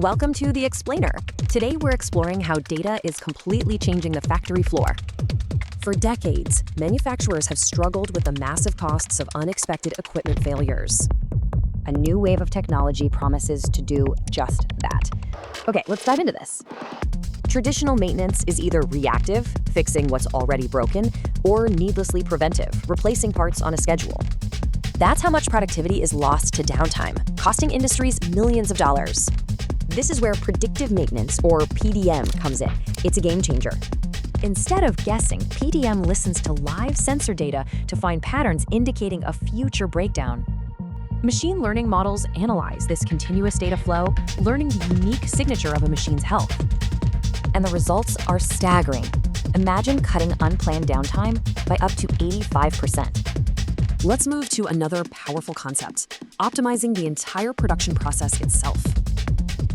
Welcome to The Explainer. Today we're exploring how data is completely changing the factory floor. For decades, manufacturers have struggled with the massive costs of unexpected equipment failures. A new wave of technology promises to do just that. Okay, let's dive into this. Traditional maintenance is either reactive, fixing what's already broken, or needlessly preventive, replacing parts on a schedule. That's how much productivity is lost to downtime, costing industries millions of dollars. This is where predictive maintenance, or PDM, comes in. It's a game changer. Instead of guessing, PDM listens to live sensor data to find patterns indicating a future breakdown. Machine learning models analyze this continuous data flow, learning the unique signature of a machine's health. And the results are staggering. Imagine cutting unplanned downtime by up to 85%. Let's move to another powerful concept, optimizing the entire production process itself.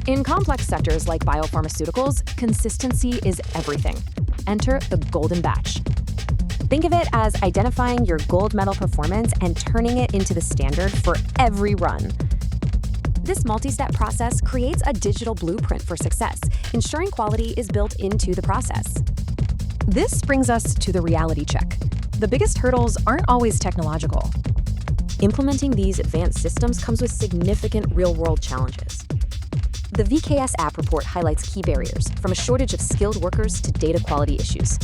In complex sectors like biopharmaceuticals, consistency is everything. Enter the golden batch. Think of it as identifying your gold medal performance and turning it into the standard for every run. This multi-step process creates a digital blueprint for success, ensuring quality is built into the process. This brings us to the reality check. The biggest hurdles aren't always technological. Implementing these advanced systems comes with significant real-world challenges. The VKS app report highlights key barriers, from a shortage of skilled workers to data quality issues.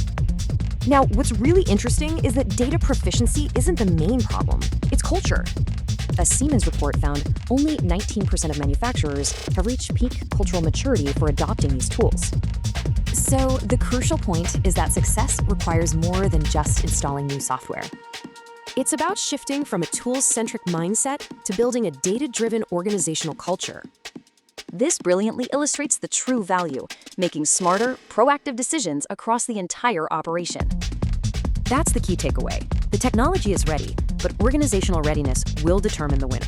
Now, what's really interesting is that data proficiency isn't the main problem, it's culture. A Siemens report found only 19% of manufacturers have reached peak cultural maturity for adopting these tools. So, the crucial point is that success requires more than just installing new software. It's about shifting from a tools-centric mindset to building a data-driven organizational culture. This brilliantly illustrates the true value, making smarter, proactive decisions across the entire operation. That's the key takeaway. The technology is ready, but organizational readiness will determine the winner.